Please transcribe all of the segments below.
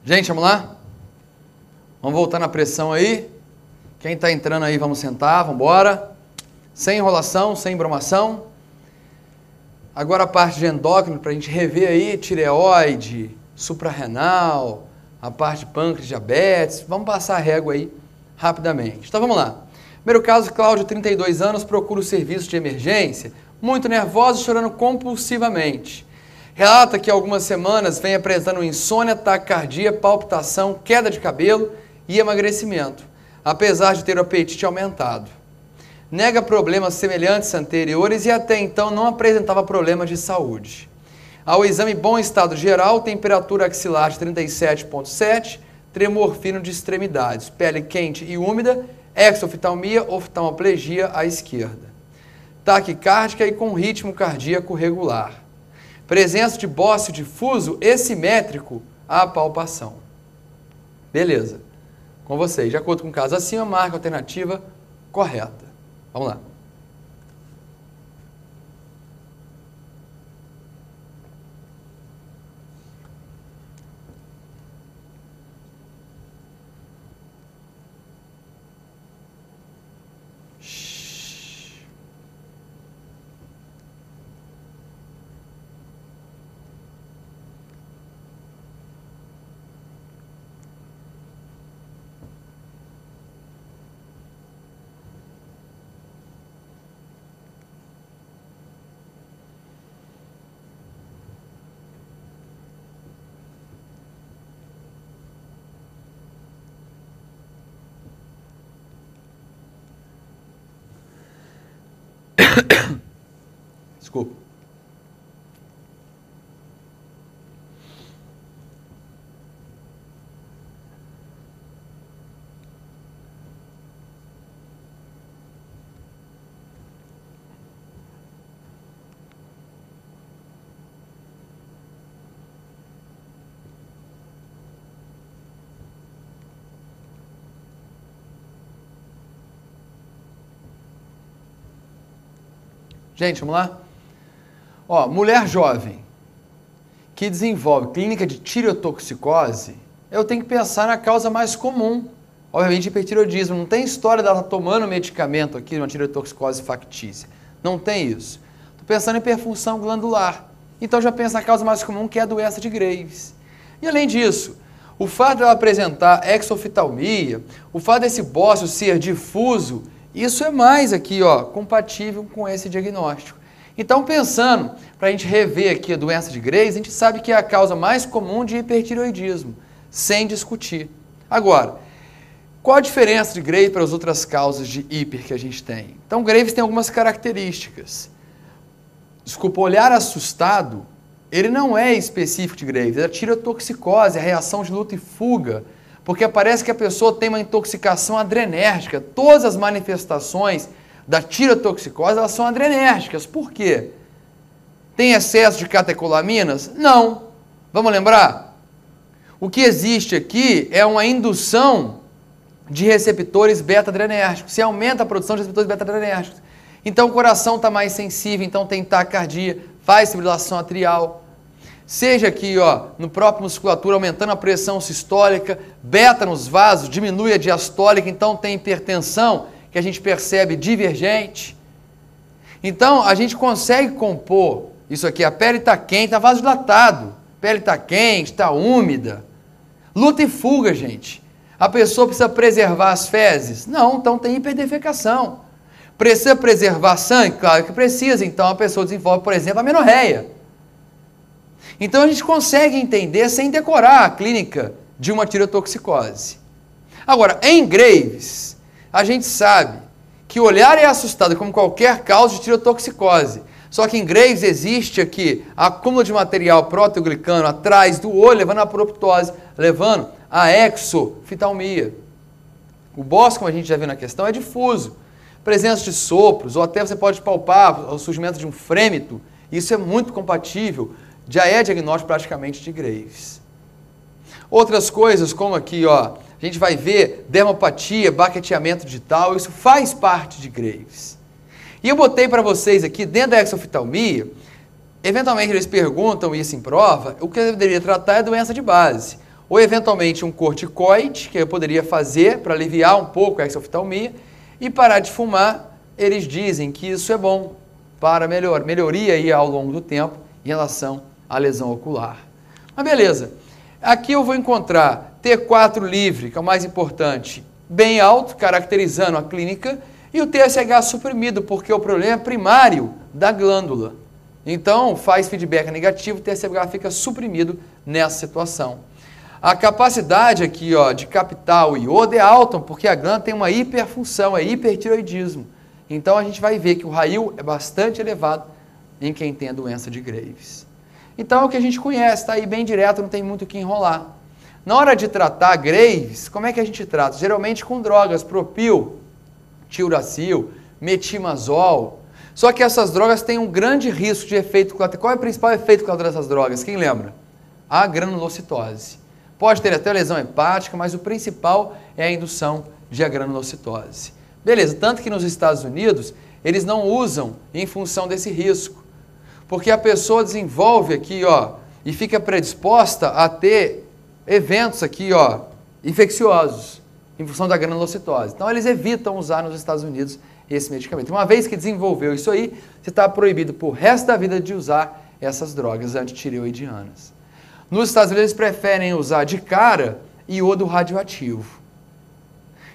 Gente, vamos lá? Vamos voltar na pressão aí. Quem está entrando aí, vamos sentar, vamos embora. Sem enrolação, sem bromação. Agora a parte de endócrino, para a gente rever aí, tireoide, suprarrenal, a parte de pâncreas, diabetes. Vamos passar a régua aí rapidamente. Então vamos lá. Primeiro caso, Cláudia, 32 anos, procura o serviço de emergência, muito nervosa e chorando compulsivamente. Relata que há algumas semanas vem apresentando insônia, taquicardia, palpitação, queda de cabelo e emagrecimento, apesar de ter o apetite aumentado. Nega problemas semelhantes anteriores e até então não apresentava problemas de saúde. Ao exame bom estado geral, temperatura axilar de 37,7, tremor fino de extremidades, pele quente e úmida, exoftalmia, oftalmoplegia à esquerda. Taquicárdica e com ritmo cardíaco regular. Presença de bócio difuso e simétrico à palpação. Beleza. Com vocês. De acordo com o caso acima, marca a alternativa correta. Vamos lá. Desculpa. Gente, vamos lá? Ó, mulher jovem que desenvolve clínica de tireotoxicose, eu tenho que pensar na causa mais comum. Obviamente, hipertireoidismo. Não tem história dela tomando medicamento aqui, uma tireotoxicose factícia. Não tem isso. Estou pensando em hiperfunção glandular. Então, já penso na causa mais comum, que é a doença de Graves. E, além disso, o fato de ela apresentar exoftalmia, o fato desse bócio ser difuso, isso é mais aqui, ó, compatível com esse diagnóstico. Então, pensando, para a gente rever aqui a doença de Graves, a gente sabe que é a causa mais comum de hipertireoidismo, sem discutir. Agora, qual a diferença de Graves para as outras causas de hiper que a gente tem? Então, Graves tem algumas características. Desculpa, olhar assustado, ele não é específico de Graves, é a tireotoxicose, a reação de luta e fuga, porque parece que a pessoa tem uma intoxicação adrenérgica. Todas as manifestações da tireotoxicose, elas são adrenérgicas. Por quê? Tem excesso de catecolaminas? Não. Vamos lembrar? O que existe aqui é uma indução de receptores beta-adrenérgicos. Se aumenta a produção de receptores beta-adrenérgicos. Então o coração está mais sensível, então tem taquicardia, faz fibrilação atrial. Seja aqui, ó, no próprio musculatura, aumentando a pressão sistólica, beta nos vasos, diminui a diastólica, então tem hipertensão, que a gente percebe divergente. Então, a gente consegue compor isso aqui. A pele está quente, está vasodilatado. A pele está quente, está úmida. Luta e fuga, gente. A pessoa precisa preservar as fezes? Não, então tem hiperdefecação. Precisa preservar sangue? Claro que precisa. Então, a pessoa desenvolve, por exemplo, a amenorreia. Então, a gente consegue entender sem decorar a clínica de uma tireotoxicose. Agora, em Graves, a gente sabe que olhar é assustado como qualquer causa de tireotoxicose. Só que em Graves existe aqui acúmulo de material proteoglicano atrás do olho, levando a proptose, levando a exoftalmia. O bócio, como a gente já viu na questão, é difuso. Presença de sopros, ou até você pode palpar o surgimento de um frêmito. Isso é muito compatível. Já é diagnóstico praticamente de Graves. Outras coisas, como aqui, ó, a gente vai ver dermopatia, baqueteamento digital, isso faz parte de Graves. E eu botei para vocês aqui, dentro da exoftalmia, eventualmente eles perguntam isso em prova, o que eu deveria tratar é doença de base. ou eventualmente um corticoide, que eu poderia fazer para aliviar um pouco a exoftalmia, e parar de fumar, eles dizem que isso é bom para melhoria aí ao longo do tempo em relação à lesão ocular. Mas beleza, aqui eu vou encontrar T4 livre, que é o mais importante, bem alto, caracterizando a clínica, e o TSH suprimido, porque o problema é primário da glândula. Então, faz feedback negativo, o TSH fica suprimido nessa situação. A capacidade aqui de captar o iodo é alta, porque a glândula tem uma hiperfunção, é hipertiroidismo. Então, a gente vai ver que o RAIL é bastante elevado em quem tem a doença de Graves. Então, é o que a gente conhece, está aí bem direto, não tem muito o que enrolar. Na hora de tratar Graves, como é que a gente trata? Geralmente com drogas, propil, tilracil, metimazol. Só que essas drogas têm um grande risco de efeito colateral. Qual é o principal efeito colateral dessas drogas? Quem lembra? A granulocitose. Pode ter até lesão hepática, mas o principal é a indução de granulocitose. Beleza, tanto que nos Estados Unidos eles não usam em função desse risco. Porque a pessoa desenvolve aqui, e fica predisposta a ter eventos aqui, infecciosos, em função da granulocitose. Então, eles evitam usar nos Estados Unidos esse medicamento. Uma vez que desenvolveu isso aí, você está proibido por resto da vida de usar essas drogas antitireoidianas. Nos Estados Unidos, eles preferem usar de cara iodo radioativo.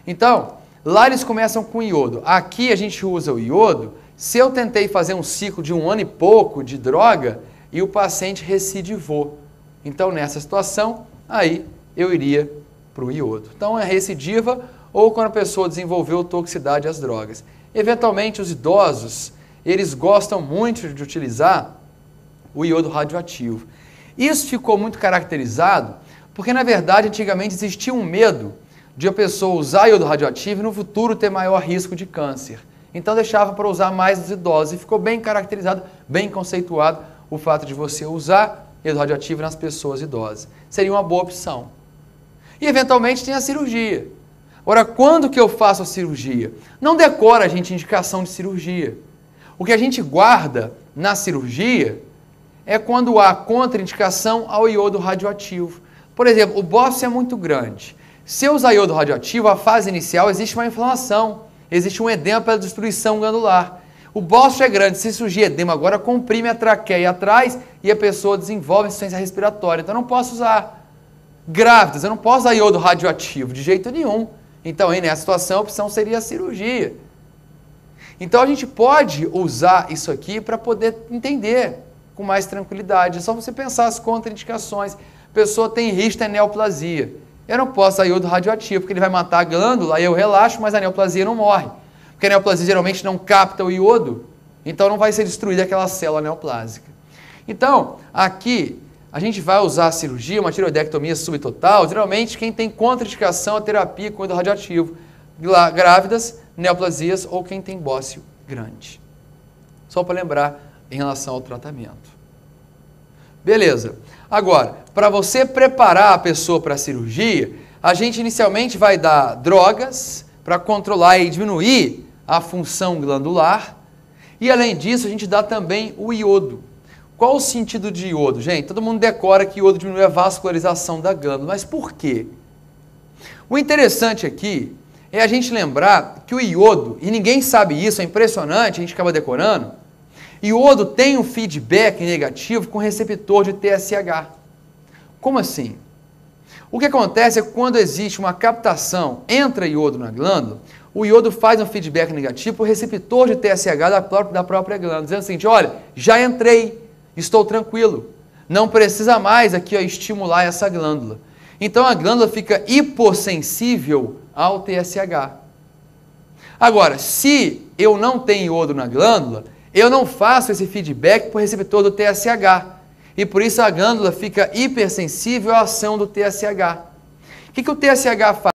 Então, lá eles começam com iodo. Aqui a gente usa o iodo. Se eu tentei fazer um ciclo de 1 ano e pouco de droga e o paciente recidivou. Então, nessa situação, aí eu iria para o iodo. Então, é recidiva ou quando a pessoa desenvolveu toxicidade às drogas. Eventualmente, os idosos, eles gostam muito de utilizar o iodo radioativo. Isso ficou muito caracterizado porque, na verdade, antigamente existia um medo de a pessoa usar iodo radioativo e no futuro ter maior risco de câncer. Então deixava para usar mais os idosos e ficou bem caracterizado, bem conceituado o fato de você usar iodo radioativo nas pessoas idosas. Seria uma boa opção. E eventualmente tem a cirurgia. Agora, quando que eu faço a cirurgia? Não decora a gente indicação de cirurgia. O que a gente guarda na cirurgia é quando há contraindicação ao iodo radioativo. Por exemplo, o bócio é muito grande. Se eu usar iodo radioativo, a fase inicial existe uma inflamação, existe um edema pela destruição glandular. O bócio é grande, se surgir edema agora, comprime a traqueia atrás e a pessoa desenvolve insuficiência respiratória. Então eu não posso usar. Grávidas, eu não posso usar iodo radioativo de jeito nenhum. Então aí nessa situação a opção seria a cirurgia. Então a gente pode usar isso aqui para poder entender com mais tranquilidade. É só você pensar as contraindicações. A pessoa tem risco de neoplasia. Eu não posso usar iodo radioativo, porque ele vai matar a glândula, aí eu relaxo, mas a neoplasia não morre. Porque a neoplasia geralmente não capta o iodo, então não vai ser destruída aquela célula neoplásica. Então, aqui, a gente vai usar a cirurgia, uma tireoidectomia subtotal, geralmente quem tem contraindicação à terapia com iodo radioativo. Grávidas, neoplasias ou quem tem bócio grande. Só para lembrar em relação ao tratamento. Beleza. Agora, para você preparar a pessoa para a cirurgia, a gente inicialmente vai dar drogas para controlar e diminuir a função glandular. E além disso, a gente dá também o iodo. Qual o sentido de iodo? Gente, todo mundo decora que iodo diminui a vascularização da glândula, mas por quê? O interessante aqui é a gente lembrar que o iodo, e ninguém sabe isso, é impressionante, a gente acaba decorando, iodo tem um feedback negativo com receptor de TSH. Como assim? O que acontece é que quando existe uma captação, entra iodo na glândula, o iodo faz um feedback negativo para o receptor de TSH da própria glândula, dizendo o seguinte, olha, já entrei, estou tranquilo, não precisa mais aqui estimular essa glândula. Então a glândula fica hipossensível ao TSH. Agora, se eu não tenho iodo na glândula, eu não faço esse feedback para o receptor do TSH. E por isso a glândula fica hipersensível à ação do TSH. O que o TSH faz?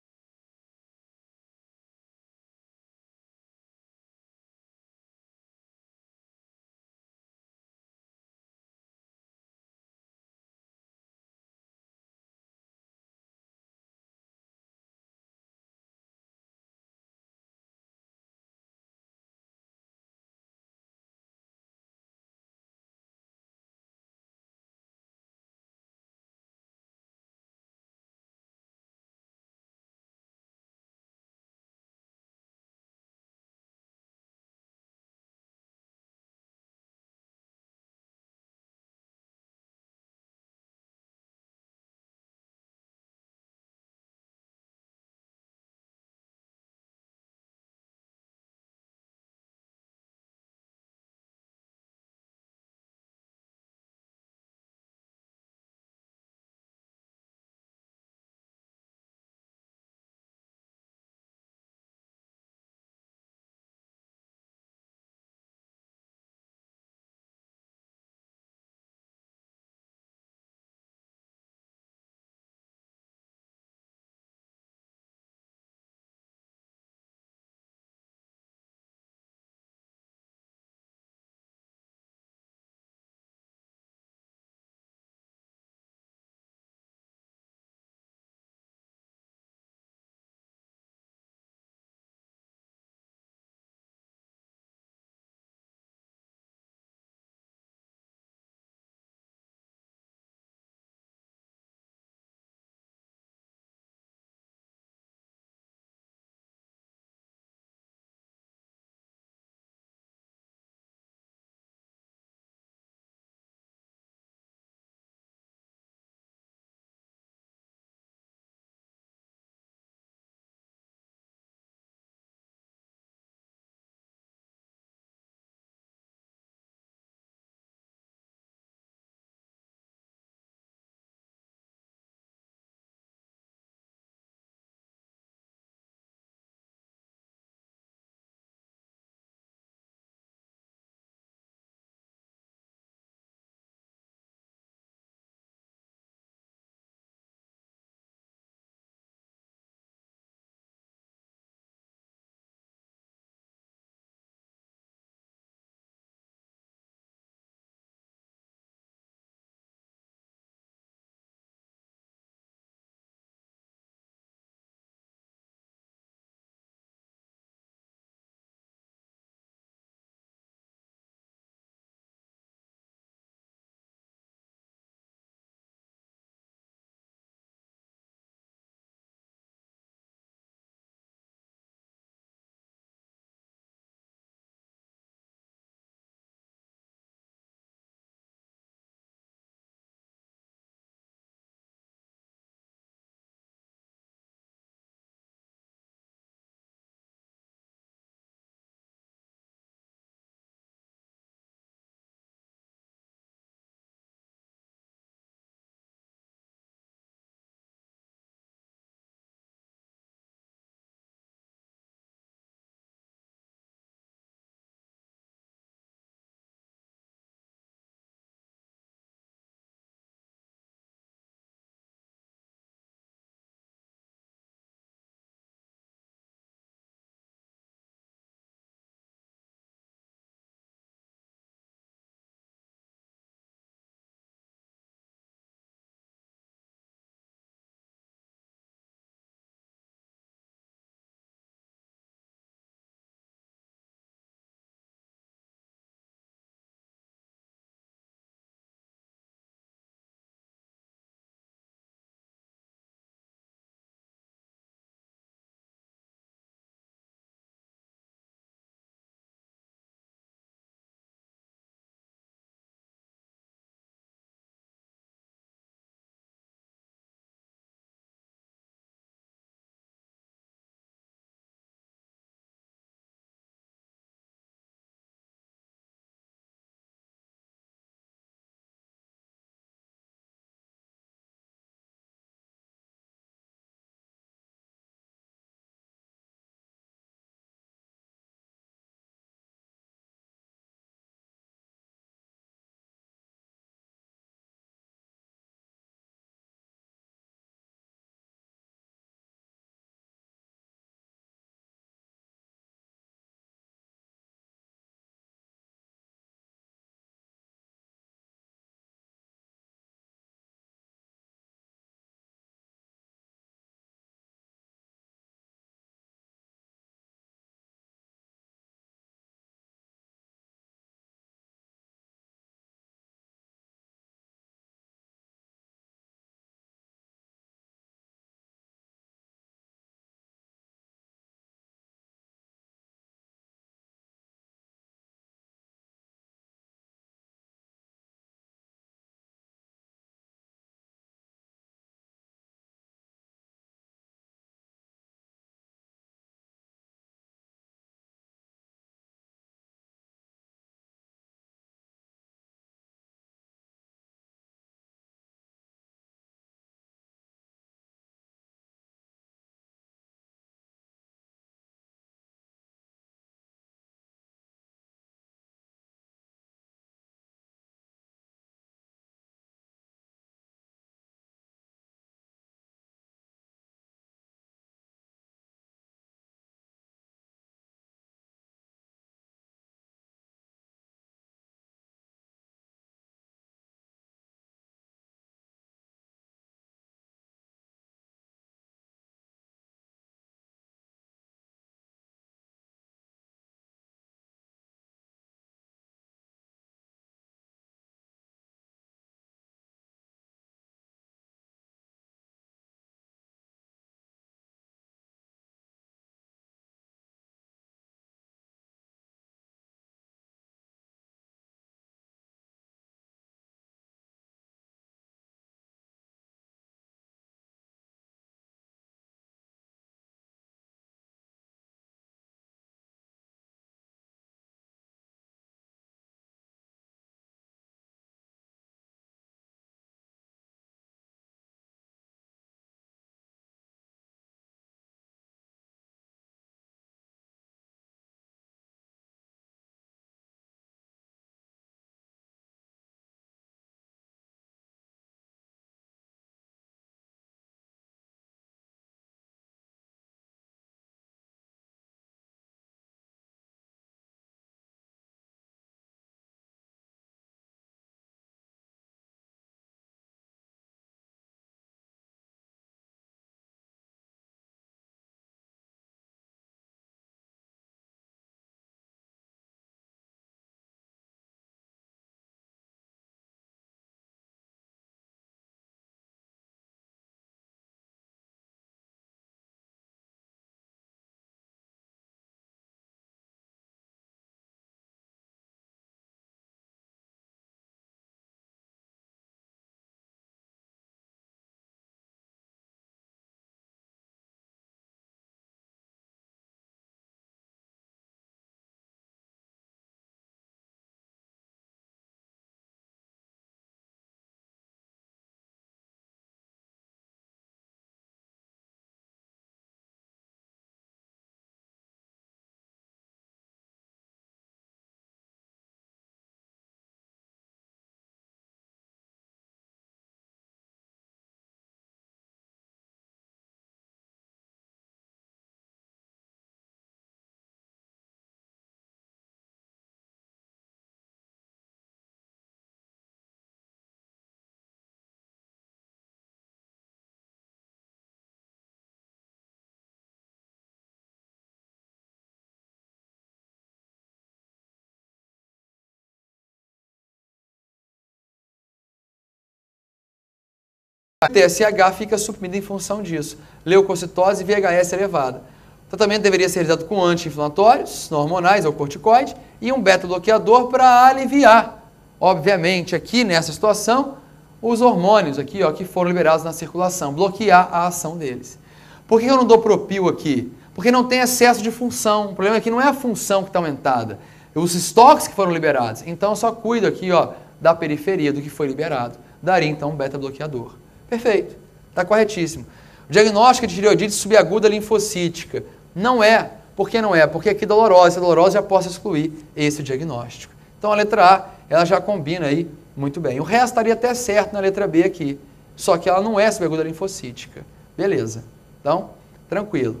TSH fica suprimido em função disso. Leucocitose e VHS elevada. O tratamento deveria ser realizado com anti-inflamatórios, não hormonais ou corticoide, e um beta-bloqueador para aliviar, obviamente, aqui nessa situação, os hormônios aqui, ó, que foram liberados na circulação, bloquear a ação deles. Por que eu não dou propil aqui? Porque não tem excesso de função. O problema aqui não é a função que está aumentada, os estoques que foram liberados. Então, eu só cuido aqui, ó, da periferia do que foi liberado. Daria, então, um beta-bloqueador. Perfeito. Está corretíssimo. O diagnóstico de tireoidite subaguda linfocítica. Não é. Por que não é? Porque aqui dolorosa. A dolorosa já posso excluir esse diagnóstico. Então, a letra A, ela já combina aí muito bem. O resto estaria até certo na letra B aqui. Só que ela não é subaguda linfocítica. Beleza. Então, tranquilo.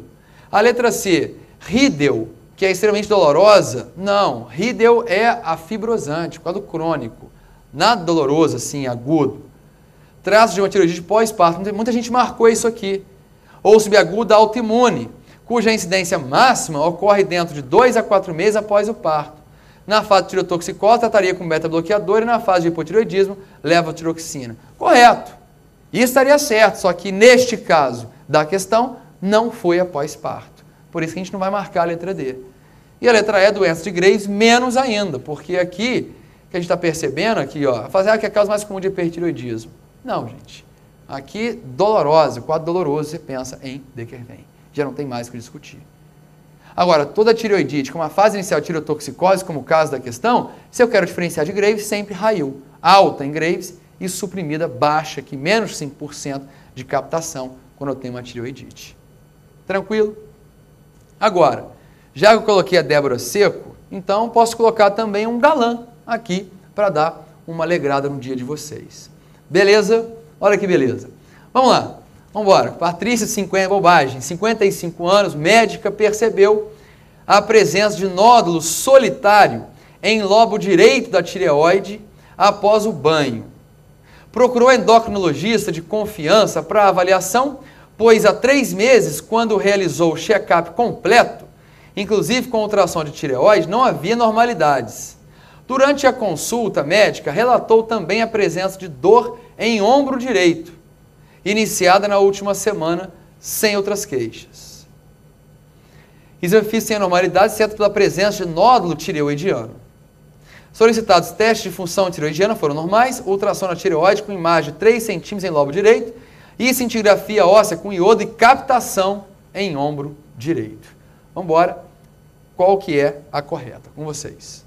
A letra C, Riedel, que é extremamente dolorosa. Não, Riedel é a fibrosante, quadro crônico. Nada doloroso, assim, agudo. Traços de uma tireoidite pós-parto. Muita gente marcou isso aqui. Ou subaguda autoimune, cuja incidência máxima ocorre dentro de 2 a 4 meses após o parto. Na fase de tireotoxicose, trataria com beta-bloqueador e na fase de hipotireoidismo, levotiroxina. Correto. Isso estaria certo, só que neste caso da questão, não foi após parto. Por isso que a gente não vai marcar a letra D. E a letra E, doença de Graves, menos ainda, porque aqui, que a gente está percebendo aqui, ó, fazer que é a causa mais comum de hipertireoidismo. Não, gente. Aqui, dolorosa, quadro doloroso, você pensa em Dequervain. Já não tem mais o que discutir. Agora, toda tireoidite com uma fase inicial de tireotoxicose, como o caso da questão, se eu quero diferenciar de Graves, sempre RAIL. Alta em Graves e suprimida baixa, que menos 5% de captação quando eu tenho uma tireoidite. Tranquilo? Agora, já que eu coloquei a Débora Seco, então posso colocar também um galã aqui para dar uma alegrada no dia de vocês. Beleza? Olha que beleza. Vamos lá. Vamos embora. Patrícia, 55 anos, médica, percebeu a presença de nódulo solitário em lobo direito da tireoide após o banho. Procurou endocrinologista de confiança para avaliação, pois há 3 meses, quando realizou o check-up completo, inclusive com ultrassom de tireoide, não havia normalidades. Durante a consulta médica, relatou também a presença de dor em ombro direito, iniciada na última semana, sem outras queixas. Exame físico sem anormalidade, exceto pela presença de nódulo tireoidiano. Solicitados testes de função tireoidiana foram normais, ultrassom na tireoide com imagem de 3 centímetros em lobo direito e cintigrafia óssea com iodo e captação em ombro direito. Vamos embora. Qual que é a correta? Com vocês.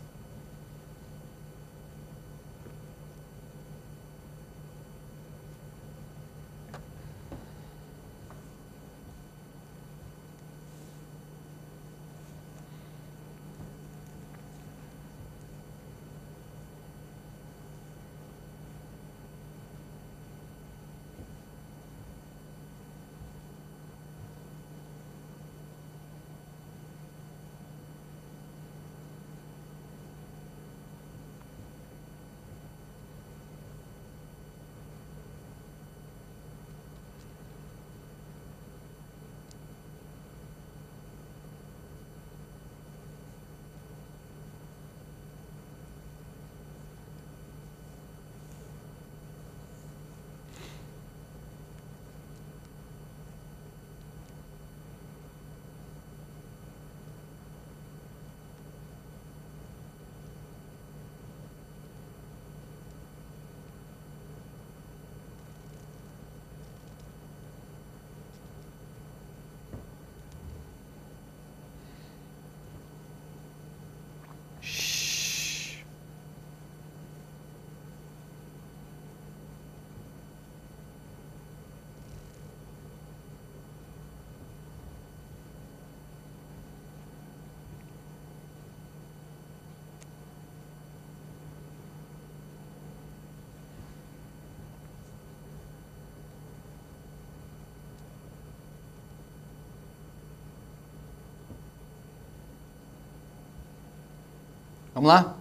Vamos lá?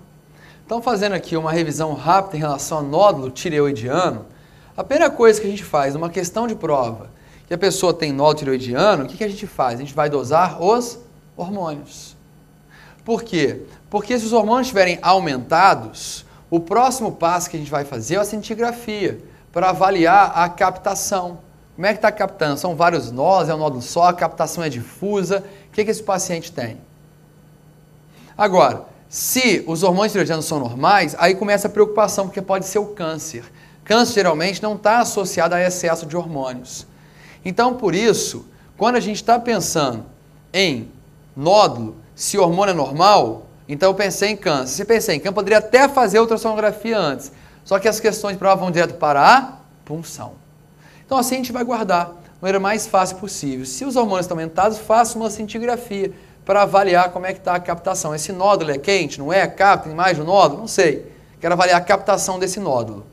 Então, fazendo aqui uma revisão rápida em relação ao nódulo tireoidiano, a primeira coisa que a gente faz numa questão de prova, que a pessoa tem nódulo tireoidiano, o que a gente faz? A gente vai dosar os hormônios. Por quê? Porque se os hormônios estiverem aumentados, o próximo passo que a gente vai fazer é a cintigrafia, para avaliar a captação. Como é que está captando? São vários nós, é um nódulo só, a captação é difusa. O que esse paciente tem? Agora, se os hormônios tireoidianos são normais, aí começa a preocupação, porque pode ser o câncer. Câncer geralmente não está associado a excesso de hormônios. Então, por isso, quando a gente está pensando em nódulo, se o hormônio é normal, então eu pensei em câncer. Se pensei em câncer, poderia até fazer ultrassonografia antes. Só que as questões de prova vão direto para a punção. Então assim a gente vai guardar da maneira mais fácil possível. Se os hormônios estão aumentados, faça uma cintigrafia para avaliar como é que está a captação. Esse nódulo é quente, não é? Capta mais do nódulo? Não sei. Quero avaliar a captação desse nódulo.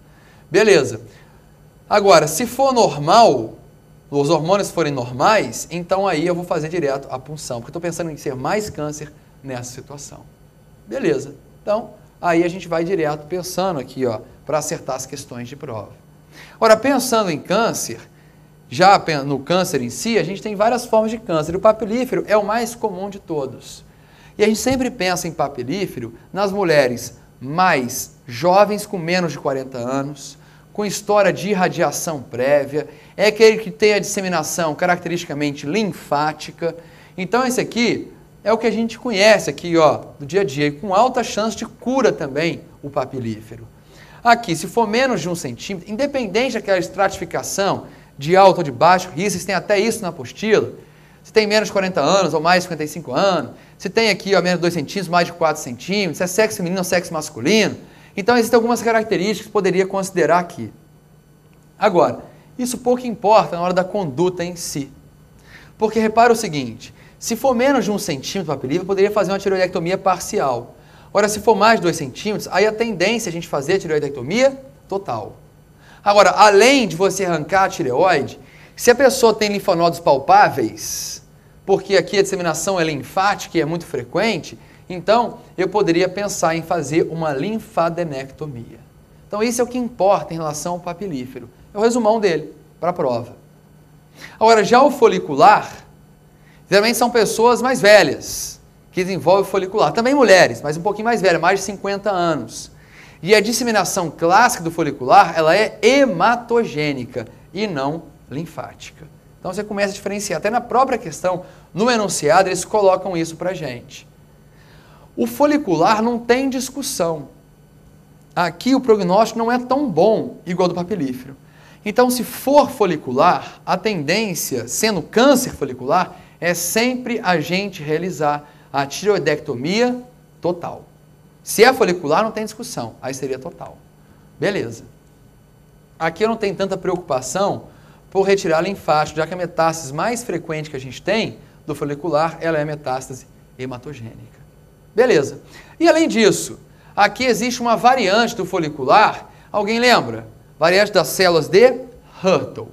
Beleza. Agora, se for normal, os hormônios forem normais, então aí eu vou fazer direto a punção, porque eu estou pensando em ser mais câncer nessa situação. Beleza. Então, aí a gente vai direto pensando aqui, ó, para acertar as questões de prova. Ora, pensando em câncer, já no câncer em si, a gente tem várias formas de câncer. O papilífero é o mais comum de todos. E a gente sempre pensa em papilífero nas mulheres mais jovens, com menos de 40 anos, com história de irradiação prévia, é aquele que tem a disseminação caracteristicamente linfática. Então esse aqui é o que a gente conhece aqui, ó, do dia a dia, e com alta chance de cura também o papilífero. Aqui, se for menos de 1 centímetro, independente daquela estratificação de alto ou de baixo risco, vocês têm até isso na apostila, se tem menos de 40 anos ou mais de 55 anos, se tem aqui ó, menos de 2 centímetros, mais de 4 centímetros, se é sexo feminino ou sexo masculino, então existem algumas características que poderia considerar aqui. Agora, isso pouco importa na hora da conduta em si, porque repara o seguinte, se for menos de 1 centímetro papilífero, poderia fazer uma tireoidectomia parcial. Agora, se for mais de 2 centímetros, aí a tendência é a gente fazer a tireoidectomia total. Agora, além de você arrancar a tireoide, se a pessoa tem linfonodos palpáveis, porque aqui a disseminação é linfática e é muito frequente, então eu poderia pensar em fazer uma linfadenectomia. Então isso é o que importa em relação ao papilífero. É o resumão dele, para a prova. Agora, já o folicular, geralmente são pessoas mais velhas, que desenvolvem o folicular. Também mulheres, mas um pouquinho mais velhas, mais de 50 anos. E a disseminação clássica do folicular, ela é hematogênica e não linfática. Então você começa a diferenciar. Até na própria questão, no enunciado, eles colocam isso para a gente. O folicular não tem discussão. Aqui o prognóstico não é tão bom igual do papilífero. Então, se for folicular, a tendência, sendo câncer folicular, é sempre a gente realizar a tireoidectomia total. Se é folicular, não tem discussão, aí seria total. Beleza. Aqui eu não tenho tanta preocupação por retirar linfático, já que a metástase mais frequente que a gente tem do folicular, ela é a metástase hematogênica. Beleza. E além disso, aqui existe uma variante do folicular, alguém lembra? Variante das células de Hürtel,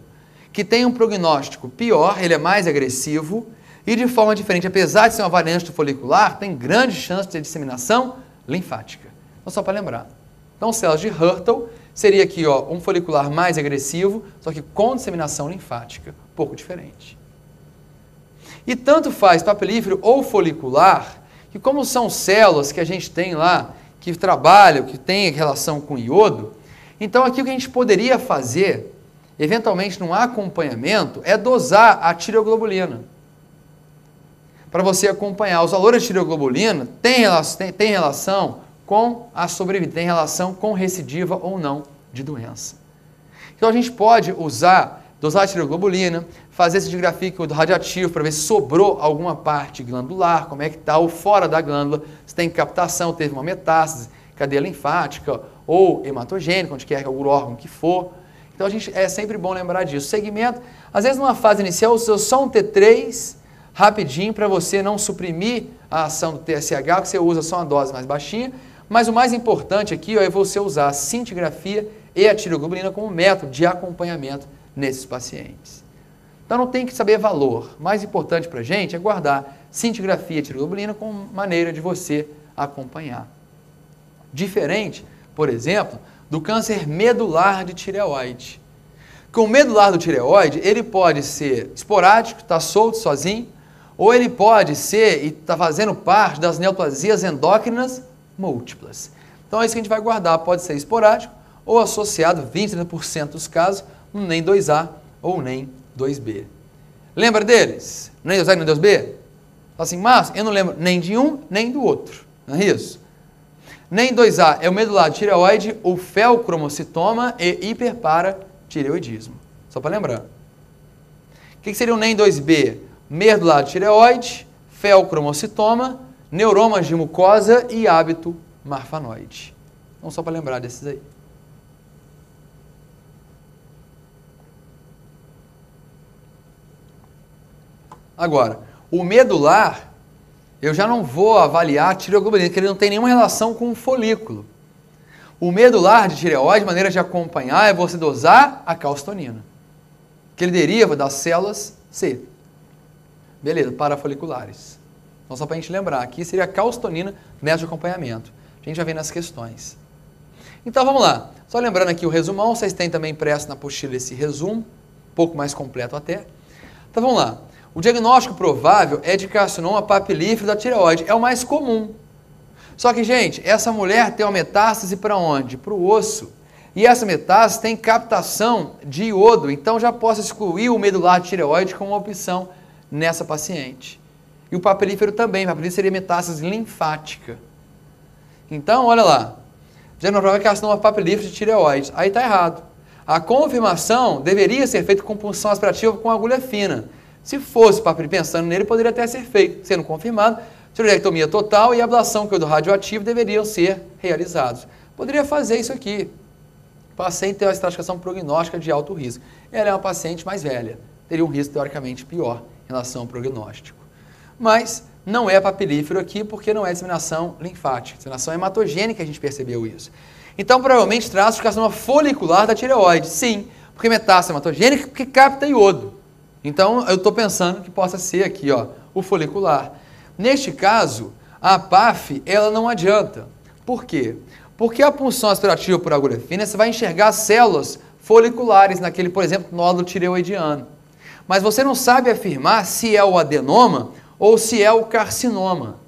que tem um prognóstico pior, ele é mais agressivo, e de forma diferente, apesar de ser uma variante do folicular, tem grande chance de ter disseminação linfática. Então, só para lembrar. Então, células de Hürtel seria aqui ó, um folicular mais agressivo, só que com disseminação linfática, um pouco diferente. E tanto faz papilífero ou folicular, que como são células que a gente tem lá, que trabalham, que têm relação com iodo, então aqui o que a gente poderia fazer, eventualmente num acompanhamento, é dosar a tireoglobulina. Para você acompanhar. Os valores de tireoglobulina têm relação com a sobrevida, tem relação com recidiva ou não de doença. Então a gente pode dosar a tireoglobulina, fazer cintigrafia do radioativo para ver se sobrou alguma parte glandular, como é que está, ou fora da glândula, se tem captação, teve uma metástase, cadeia linfática ou hematogênica, onde quer que algum órgão que for. Então é sempre bom lembrar disso. Segmento, às vezes numa fase inicial, usa só um T3, rapidinho para você não suprimir a ação do TSH, que você usa só uma dose mais baixinha, mas o mais importante aqui ó, é você usar a cintigrafia e a tireoglobulina como método de acompanhamento nesses pacientes. Então não tem que saber valor, o mais importante para a gente é guardar cintigrafia e tireoglobulina como maneira de você acompanhar. Diferente, por exemplo, do câncer medular de tireoide. Com o medular do tireoide, ele pode ser esporádico, está solto sozinho, ou ele pode ser e está fazendo parte das neoplasias endócrinas múltiplas. Então é isso que a gente vai guardar, pode ser esporádico ou associado 20 a 30% dos casos no NEM 2A ou NEM 2B. Lembra deles? NEM 2A e NEM 2B? Fala assim, mas eu não lembro nem de um nem do outro. Não é isso? NEM 2A é o medular de tireoide, o feocromocitoma e hiperparatireoidismo. Só para lembrar. O que seria o NEM 2B? Medular de tireoide, feocromocitoma, neuromas de mucosa e hábito marfanoide. Então, só para lembrar desses aí. Agora, o medular, eu já não vou avaliar a tireoglobulina, porque ele não tem nenhuma relação com o folículo. O medular de tireoide, maneira de acompanhar é você dosar a calcitonina, que ele deriva das células C. Beleza, parafoliculares. Então, só para a gente lembrar, aqui seria a calcitonina, método de acompanhamento. A gente já vê nas questões. Então, vamos lá. Só lembrando aqui o resumão, vocês têm também impresso na apostila esse resumo, um pouco mais completo até. Então, vamos lá. O diagnóstico provável é de carcinoma papilífero da tireoide. É o mais comum. Só que, gente, essa mulher tem uma metástase para onde? Para o osso. E essa metástase tem captação de iodo. Então, já posso excluir o medular de tireoide como uma opção nessa paciente. E o papilífero também. O papilífero seria metástase linfática. Então, olha lá. Diagnóstico provável é carcinoma papilífero de tireoide. Aí está errado. A confirmação deveria ser feita com punção aspirativa com agulha fina. Se fosse pensando nele, poderia até ser feito. Sendo confirmado, tireoidectomia total e ablação com iodo radioativo deveriam ser realizados. Poderia fazer isso aqui. O paciente tem uma estratificação prognóstica de alto risco. Ela é uma paciente mais velha. Teria um risco teoricamente pior em relação ao prognóstico. Mas não é papilífero aqui porque não é disseminação linfática. Disseminação hematogênica, a gente percebeu isso. Então, provavelmente, traz de carcinoma folicular da tireoide. Sim, porque metástase hematogênica porque capta iodo. Então, eu estou pensando que possa ser aqui, ó, o folicular. Neste caso, a PAF, ela não adianta. Por quê? Porque a punção aspirativa por agulha fina, você vai enxergar células foliculares naquele, por exemplo, nódulo tireoidiano. Mas você não sabe afirmar se é o adenoma ou se é o carcinoma.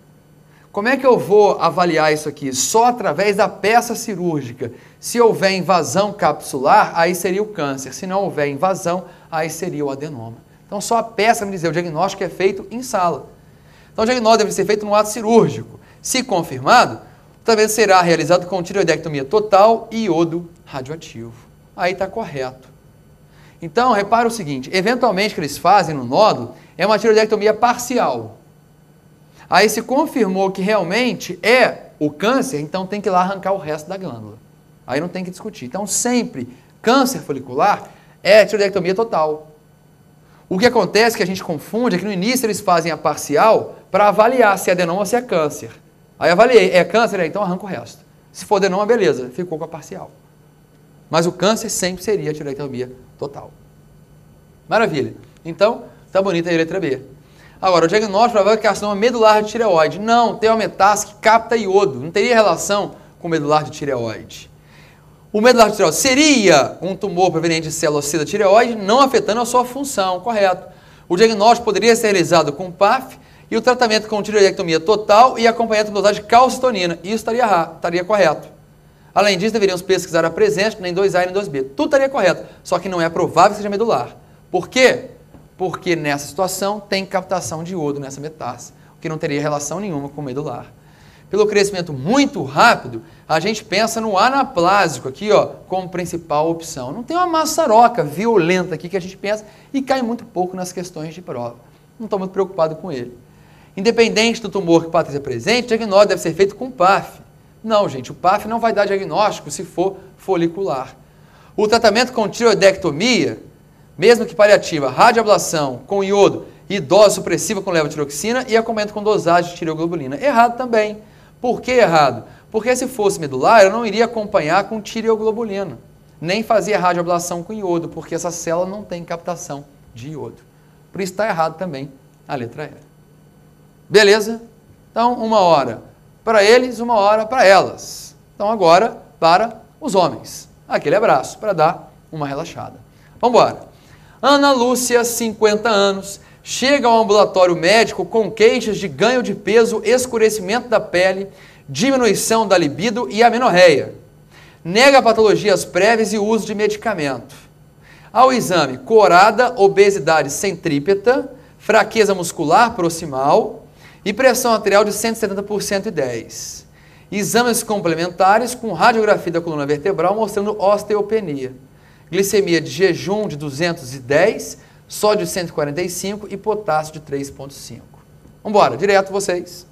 Como é que eu vou avaliar isso aqui? Só através da peça cirúrgica. Se houver invasão capsular, aí seria o câncer. Se não houver invasão, aí seria o adenoma. Então, só a peça me dizer, o diagnóstico é feito em sala. Então, o diagnóstico deve ser feito no ato cirúrgico. Se confirmado, talvez será realizado com tireoidectomia total e iodo radioativo. Aí está correto. Então, repara o seguinte, eventualmente o que eles fazem no nódulo é uma tireoidectomia parcial. Aí se confirmou que realmente é o câncer, então tem que ir lá arrancar o resto da glândula. Aí não tem que discutir. Então, sempre, câncer folicular é tireoidectomia total. O que acontece que a gente confunde é que no início eles fazem a parcial para avaliar se é adenoma ou se é câncer. Aí avaliei, é câncer, então arranca o resto. Se for adenoma, beleza, ficou com a parcial. Mas o câncer sempre seria a tireoidectomia total. Maravilha. Então, tá bonita aí a letra B. Agora, o diagnóstico provável é carcinoma medular de tireoide. Não, tem uma metástase que capta iodo. Não teria relação com o medular de tireoide. O medular de tireoide seria um tumor proveniente de célula C da tireoide, não afetando a sua função, correto. O diagnóstico poderia ser realizado com PAF e o tratamento com tireoidectomia total e acompanhado com dosagem de calcitonina. Isso estaria correto. Além disso, deveríamos pesquisar a presença nem 2A e nem 2B. Tudo estaria correto, só que não é provável que seja medular. Por quê? Porque nessa situação tem captação de iodo nessa metástase, o que não teria relação nenhuma com o medular. Pelo crescimento muito rápido, a gente pensa no anaplásico aqui, ó, como principal opção. Não tem uma maçaroca violenta aqui que a gente pensa e cai muito pouco nas questões de prova. Não estou muito preocupado com ele. Independente do tumor que pode ser presente, o diagnóstico deve ser feito com PAF. Não, gente, o PAF não vai dar diagnóstico se for folicular. O tratamento com tireoidectomia, mesmo que paliativa, radioablação com iodo e dose supressiva com levotiroxina e acompanhamento com dosagem de tireoglobulina. Errado também. Por que errado? Porque se fosse medular, eu não iria acompanhar com tireoglobulina, nem fazer radioablação com iodo, porque essa célula não tem captação de iodo. Por isso está errado também a letra E. Beleza? Então, 1 hora para eles, 1 hora para elas. Então, agora para os homens. Aquele abraço para dar uma relaxada. Vamos embora. Ana Lúcia, 50 anos, chega ao ambulatório médico com queixas de ganho de peso, escurecimento da pele, diminuição da libido e amenorreia. Nega patologias prévias e uso de medicamento. Ao exame, corada, obesidade centrípeta, fraqueza muscular proximal e pressão arterial de 170 por 110. Exames complementares com radiografia da coluna vertebral mostrando osteopenia. Glicemia de jejum de 210, sódio de 145 e potássio de 3,5. Vamos embora, direto vocês.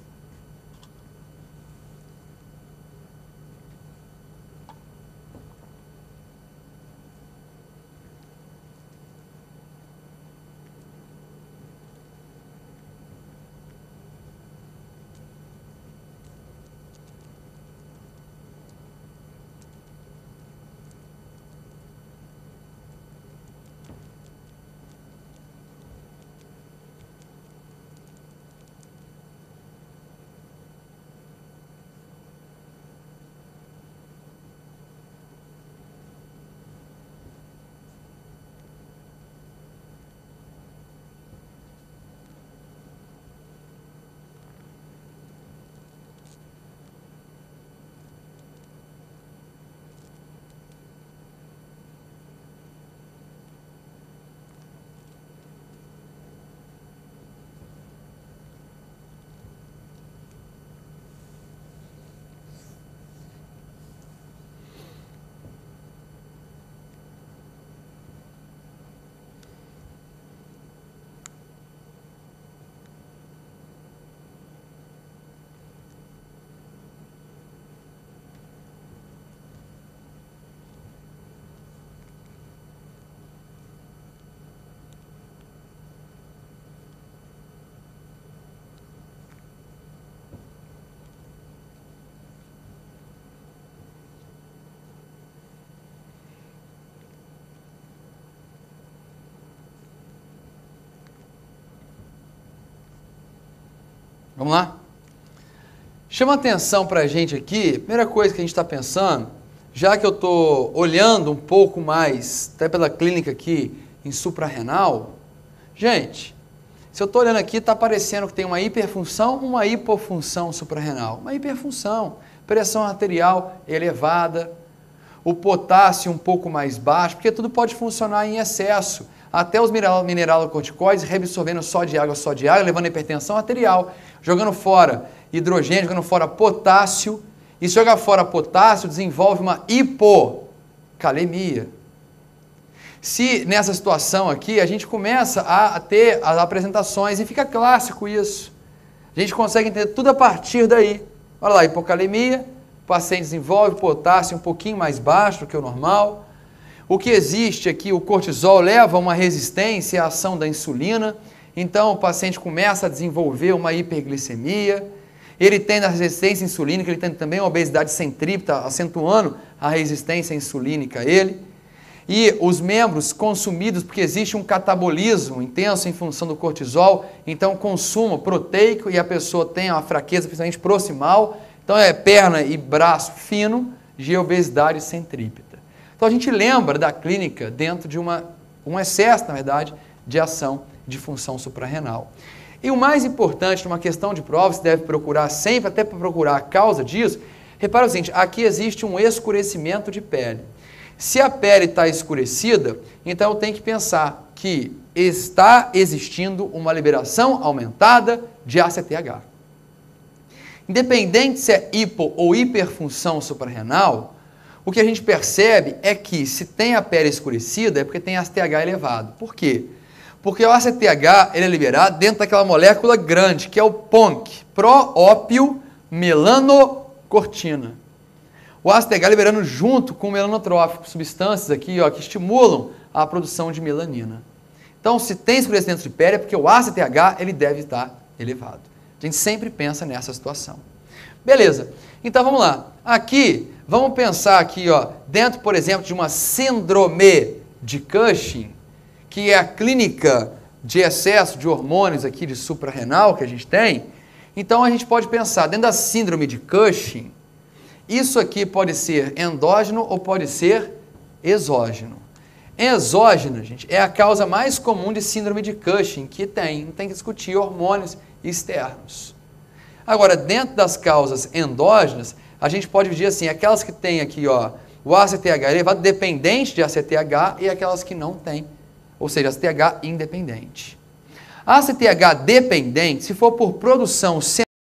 Vamos lá? Chama atenção para a gente aqui, primeira coisa que a gente está pensando, já que eu estou olhando um pouco mais, até pela clínica aqui, em suprarrenal, gente, se eu estou olhando aqui, está parecendo que tem uma hiperfunção ou uma hipofunção suprarrenal. Uma hiperfunção, pressão arterial elevada, o potássio um pouco mais baixo, porque tudo pode funcionar em excesso. Até os mineralocorticoides reabsorvendo só de água, levando a hipertensão arterial, jogando fora hidrogênio, jogando fora potássio, e se jogar fora potássio, desenvolve uma hipocalemia. Se nessa situação aqui, a gente começa a ter as apresentações, e fica clássico isso, a gente consegue entender tudo a partir daí. Olha lá, hipocalemia, o paciente desenvolve potássio um pouquinho mais baixo do que o normal. O que existe aqui, o cortisol leva a uma resistência à ação da insulina, então o paciente começa a desenvolver uma hiperglicemia, ele tem a resistência insulínica, ele tem também uma obesidade centrípeta, acentuando a resistência insulínica a ele, e os membros consumidos, porque existe um catabolismo intenso em função do cortisol, então consumo proteico e a pessoa tem uma fraqueza, principalmente proximal, então é perna e braço fino de obesidade centrípeta. Então a gente lembra da clínica dentro de um excesso, na verdade, de ação de função suprarrenal. E o mais importante, numa questão de prova, você deve procurar sempre, até para procurar a causa disso, repara o seguinte, aqui existe um escurecimento de pele. Se a pele está escurecida, então eu tenho que pensar que está existindo uma liberação aumentada de ACTH. Independente se é hipo ou hiperfunção suprarrenal, o que a gente percebe é que se tem a pele escurecida é porque tem ACTH elevado. Por quê? Porque o ACTH ele é liberado dentro daquela molécula grande, que é o PONC, pró-ópio melanocortina. O ACTH liberando junto com o melanotrófico, substâncias aqui ó, que estimulam a produção de melanina. Então, se tem escurecimento de pele é porque o ACTH ele deve estar elevado. A gente sempre pensa nessa situação. Beleza, então vamos lá. Aqui, vamos pensar aqui, ó, dentro, por exemplo, de uma síndrome de Cushing, que é a clínica de excesso de hormônios aqui de suprarrenal que a gente tem. Então, a gente pode pensar, dentro da síndrome de Cushing, isso aqui pode ser endógeno ou pode ser exógeno. Exógeno, gente, é a causa mais comum de síndrome de Cushing que tem. Não tem que discutir hormônios externos. Agora, dentro das causas endógenas, a gente pode dizer assim, aquelas que tem aqui, ó, O ACTH elevado dependente de ACTH e aquelas que não têm, ou seja, ACTH independente. ACTH dependente, se for por produção